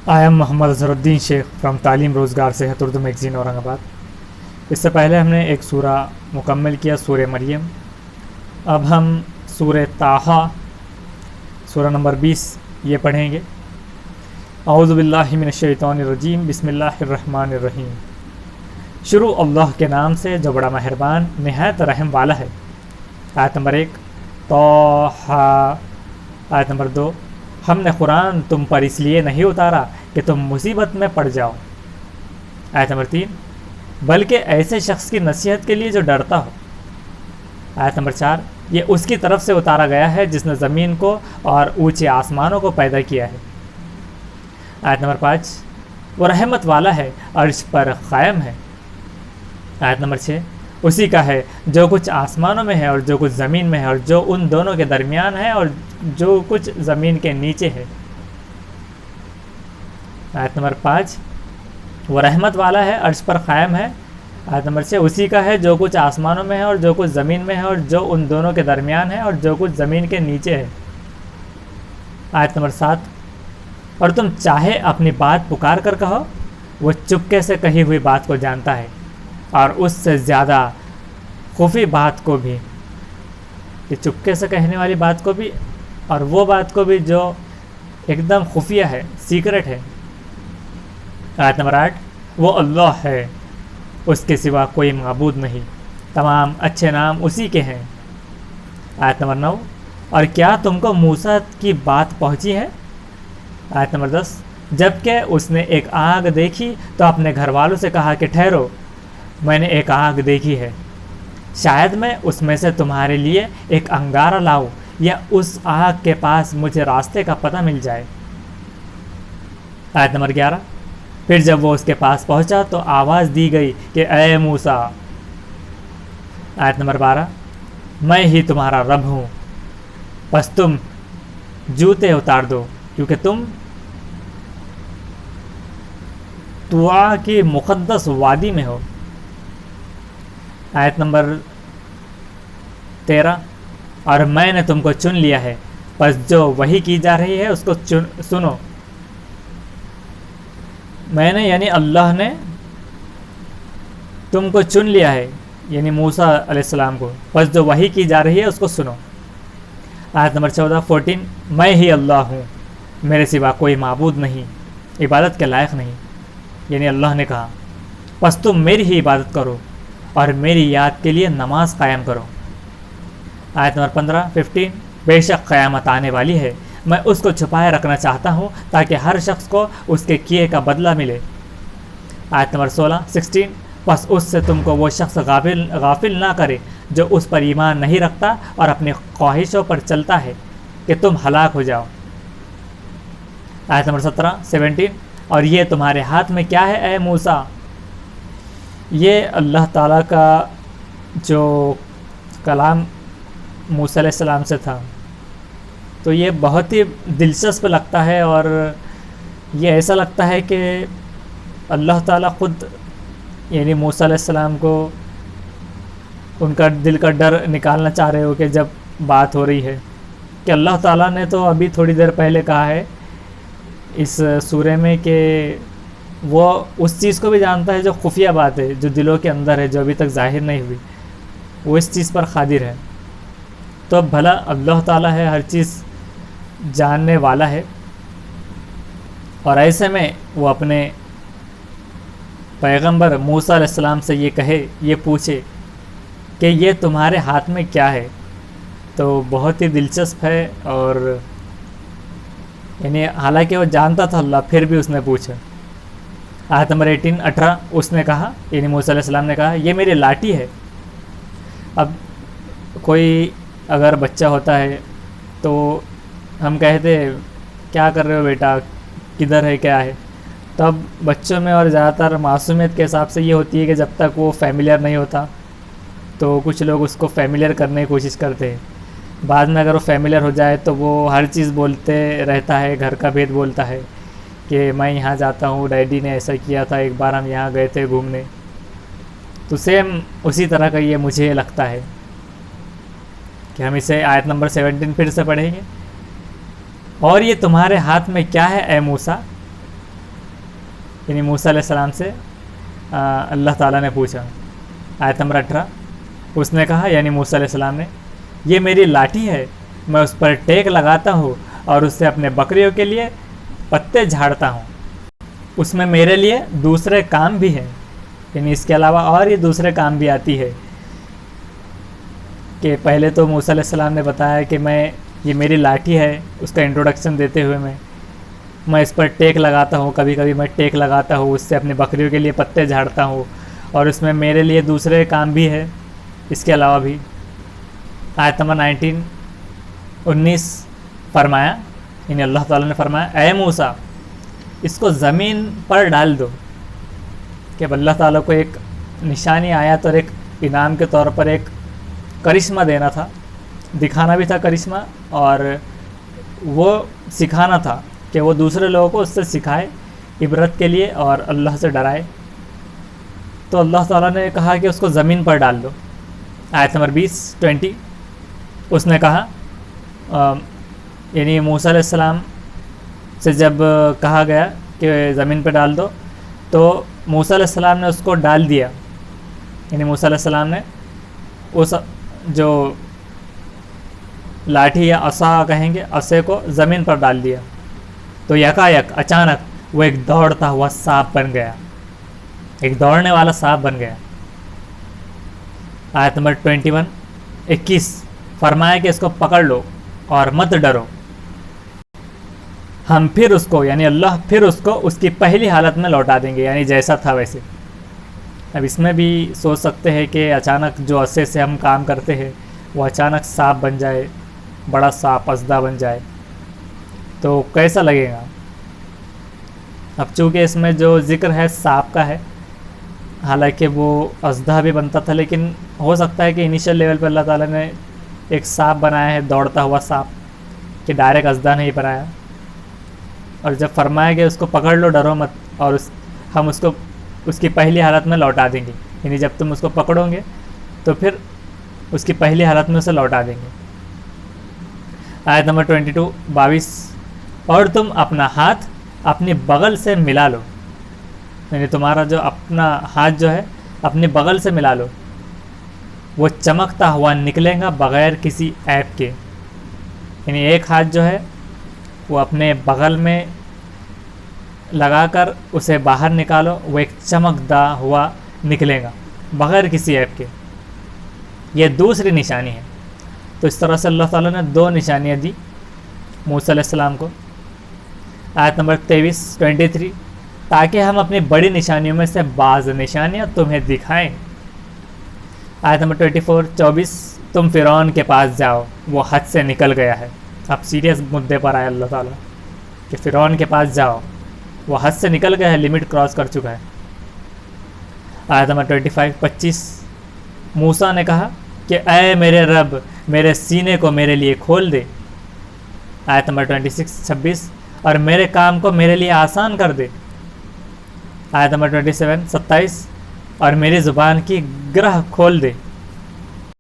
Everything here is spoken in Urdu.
I am Muhammad Azhar Uddin Sheikh from تعلیم روزگار صحت اردو میگزین اورنگ آباد۔ اس سے پہلے ہم نے ایک سورہ مکمل کیا، سورہ مریم۔ اب ہم سورہ طٰہٰ سورہ نمبر 20 یہ پڑھیں گے۔ اعوذ باللہ من الشیطان الرجیم، بسم اللہ الرحمن الرحیم۔ شروع اللہ کے نام سے جو بڑا مہربان نہایت رحم والا ہے۔ آیت نمبر 1 طٰہٰ۔ آیت نمبر 2 ہم نے قرآن تم پر اس لیے نہیں اتارا کہ تم مصیبت میں پڑ جاؤ۔ آیت نمبر 3 بلکہ ایسے شخص کی نصیحت کے لیے جو ڈرتا ہو۔ آیت نمبر 4 یہ اس کی طرف سے اتارا گیا ہے جس نے زمین کو اور اونچے آسمانوں کو پیدا کیا ہے۔ آیت نمبر 5 وہ رحمت والا ہے، عرش پر قائم ہے۔ آیت نمبر 6 اسی کا ہے جو کچھ آسمانوں میں ہے اور جو کچھ زمین میں ہے اور جو ان دونوں کے درمیان ہے اور جو کچھ زمین کے نیچے ہے۔ آیت نمبر 5 وہ رحمت والا ہے، عرش پر قائم ہے۔ آیت نمبر 6 اسی کا ہے جو کچھ آسمانوں میں ہے اور جو کچھ زمین میں ہے اور جو ان دونوں کے درمیان ہے اور جو کچھ زمین کے نیچے ہے۔ آیت نمبر 7 اور تم چاہے اپنی بات پکار کر کہو، وہ چپکے سے کہی ہوئی بات کو جانتا ہے اور اس سے زیادہ خفی بات کو بھی، کہ چپکے سے کہنے والی بات کو بھی اور وہ بات کو بھی جو ایک دم خفیہ ہے، سیکرٹ ہے۔ آیت نمبر 8 وہ اللہ ہے، اس کے سوا کوئی معبود نہیں، تمام اچھے نام اسی کے ہیں۔ آیت نمبر 9 اور کیا تم کو موسیٰ کی بات پہنچی ہے؟ آیت نمبر 10 جبکہ اس نے ایک آگ دیکھی تو اپنے گھر والوں سے کہا کہ ٹھہرو، میں نے ایک آگ دیکھی ہے، شاید میں اس میں سے تمہارے لیے ایک انگارہ لاؤں یا اس آگ کے پاس مجھے راستے کا پتہ مل جائے۔ آیت نمبر 11 پھر جب وہ اس کے پاس پہنچا تو آواز دی گئی کہ اے موسیٰ۔ آیت نمبر 12 میں ہی تمہارا رب ہوں، پس تم جوتے اتار دو کیونکہ تم طوٰ کی مقدس وادی میں ہو۔ آیت نمبر 13 اور میں نے تم کو چن لیا ہے، پس جو وحی کی جا رہی ہے اس کو سنو۔ میں نے یعنی اللہ نے تم کو چن لیا ہے، یعنی موسیٰ علیہ السلام کو، پس جو وحی کی جا رہی ہے اس کو سنو۔ آیت نمبر 14 میں ہی اللہ ہوں، میرے سوا کوئی معبود نہیں، عبادت کے لائق نہیں، یعنی اللہ نے کہا، پس تم میری ہی عبادت کرو اور میری یاد کے لیے نماز قائم کرو۔ آیت نمبر 15 بے شک قیامت آنے والی ہے، میں اس کو چھپائے رکھنا چاہتا ہوں تاکہ ہر شخص کو اس کے کیے کا بدلہ ملے۔ آیت نمبر 16 پس اس سے تم کو وہ شخص غافل نہ کرے جو اس پر ایمان نہیں رکھتا اور اپنی خواہشوں پر چلتا ہے کہ تم ہلاک ہو جاؤ۔ آیت نمبر 17 اور یہ تمہارے ہاتھ میں کیا ہے اے موسیٰ؟ یہ اللہ تعالیٰ کا جو کلام موسیٰ علیہ السلام سے تھا، تو یہ بہت ہی دلچسپ لگتا ہے اور یہ ایسا لگتا ہے کہ اللہ تعالیٰ خود یعنی موسیٰ علیہ السلام کو ان کا دل کا ڈر نکالنا چاہ رہے ہو کہ جب بات ہو رہی ہے کہ اللہ تعالیٰ نے تو ابھی تھوڑی دیر پہلے کہا ہے اس سورے میں کہ وہ اس چیز کو بھی جانتا ہے جو خفیہ بات ہے، جو دلوں کے اندر ہے، جو ابھی تک ظاہر نہیں ہوئی، وہ اس چیز پر قادر ہے۔ تو بھلا اللہ تعالیٰ ہے، ہر چیز جاننے والا ہے، اور ایسے میں وہ اپنے پیغمبر موسیٰ علیہ السلام سے یہ کہے، یہ پوچھے کہ یہ تمہارے ہاتھ میں کیا ہے، تو بہت ہی دلچسپ ہے۔ اور یعنی حالانکہ وہ جانتا تھا اللہ، پھر بھی اس نے پوچھا۔ آیت نمبر 18 اس نے کہا، یعنی موسیٰ علیہ السلام نے کہا یہ میری لاٹھی ہے۔ اب کوئی اگر بچہ ہوتا ہے تو ہم کہتے کیا کر رہے ہو بیٹا، کدھر ہے، کیا ہے؟ تب بچوں میں اور زیادہ تر معصومیت کے حساب سے یہ ہوتی ہے کہ جب تک وہ فیملیئر نہیں ہوتا تو کچھ لوگ اس کو فیملیئر کرنے کی کوشش کرتے ہیں، بعد میں اگر وہ فیملیئر ہو جائے تو وہ ہر چیز بولتے رہتا ہے، گھر کا بھید بولتا ہے کہ میں یہاں جاتا ہوں، ڈیڈی نے ایسا کیا تھا، ایک بار ہم یہاں گئے تھے گھومنے۔ تو سیم اسی طرح کا یہ مجھے لگتا ہے کہ ہم اسے آیت نمبر 17 پھر سے پڑھیں گے۔ اور یہ تمہارے ہاتھ میں کیا ہے اے موسیٰ؟ یعنی موسیٰ علیہ السلام سے اللہ تعالیٰ نے پوچھا. آیت نمبر 18. اس نے کہا یعنی موسیٰ علیہ السلام نے, یہ میری لاٹھی ہے, میں اس پر ٹیک لگاتا ہوں اور اس سے اپنے بکریوں کے لیے پتے جھاڑتا ہوں. اس میں میرے لیے دوسرے کام بھی ہیں, یعنی اس کے علاوہ اور یہ دوسرے کام بھی آتی ہے. کہ پہلے تو موسیٰ علیہ السلام نے بتایا کہ یہ میری لاٹھی ہے, اس کا انٹروڈکشن دیتے ہوئے میں اس پر ٹیک لگاتا ہوں, کبھی کبھی میں ٹیک لگاتا ہوں, اس سے اپنی بکریوں کے لیے پتے جھاڑتا ہوں, اور اس میں میرے لیے دوسرے کام بھی ہے اس کے علاوہ بھی. آیت نمبر 19 فرمایا, یعنی اللہ تعالیٰ نے فرمایا, اے موسیٰ اس کو زمین پر ڈال دو. کہ اب اللہ تعالیٰ کو ایک نشانی آیت اور ایک انعام کے طور پر ایک کرشمہ دینا تھا, دکھانا بھی تھا کرشمہ, اور وہ سکھانا تھا کہ وہ دوسرے لوگوں کو اس سے سکھائے عبرت کے لیے اور اللہ سے ڈرائے. تو اللہ تعالیٰ نے کہا کہ اس کو زمین پر ڈال دو. آیت نمبر 20 اس نے کہا, یعنی موسیٰ علیہ السلام سے جب کہا گیا کہ زمین پہ ڈال دو, تو موسیٰ علیہ السلام نے اس کو ڈال دیا. یعنی موسیٰ علیہ السلام نے اس جو لاٹھی یا عصا کہیں گے, عصے کو زمین پر ڈال دیا. تو یکایک اچانک وہ ایک دوڑتا ہوا سانپ بن گیا, ایک دوڑنے والا سانپ بن گیا. آیت نمبر 21 فرمایا کہ اس کو پکڑ لو اور مت ڈرو, ہم پھر اس کو یعنی اللہ پھر اس کو اس کی پہلی حالت میں لوٹا دیں گے, یعنی جیسا تھا ویسے. اب اس میں بھی سوچ سکتے ہیں کہ اچانک جو عصے سے ہم کام کرتے ہیں وہ اچانک سانپ بن جائے, بڑا سانپ اژدھا بن جائے, تو کیسا لگے گا. اب چونکہ اس میں جو ذکر ہے سانپ کا ہے, حالانکہ وہ اژدھا بھی بنتا تھا, لیکن ہو سکتا ہے کہ انیشیل لیول پہ اللہ تعالیٰ نے ایک سانپ بنایا ہے, دوڑتا ہوا سانپ, کہ ڈائریکٹ اژدھا نہیں بنایا. اور جب فرمایا کہ اس کو پکڑ لو, ڈرو مت, اور ہم اس کو اس کی پہلی حالت میں لوٹا دیں گے, یعنی جب تم اس کو پکڑو گے تو پھر اس کی پہلی حالت میں اسے لوٹا دیں گے. آیت نمبر 22 اور تم اپنا ہاتھ اپنی بغل سے ملا لو, یعنی تمہارا جو اپنا ہاتھ جو ہے اپنی بغل سے ملا لو, وہ چمکتا ہوا نکلے گا بغیر کسی عیب کے. یعنی ایک ہاتھ جو ہے وہ اپنے بغل میں لگا کر اسے باہر نکالو, وہ ایک چمکتا ہوا نکلے گا بغیر کسی عیب کے. یہ دوسری نشانی ہے. تو اس طرح سے اللہ تعالیٰ نے 2 نشانیاں دی موسیٰ علیہ السلام کو. آیت نمبر 23 تاکہ ہم اپنی بڑی نشانیوں میں سے بعض نشانیاں تمہیں دکھائیں. آیت نمبر 24 تم فرعون کے پاس جاؤ, وہ حد سے نکل گیا ہے. اب سیریس مدے پر آئے اللہ تعالیٰ کہ فرعون کے پاس جاؤ, وہ حد سے نکل گیا ہے, لمٹ کراس کر چکا ہے. آیت نمبر 25 موسیٰ نے کہا کہ اے میرے رب میرے سینے کو میرے لیے کھول دے. آیت نمبر 26 اور میرے کام کو میرے لیے آسان کر دے. آیت نمبر 27 اور میری زبان کی گرہ کھول دے.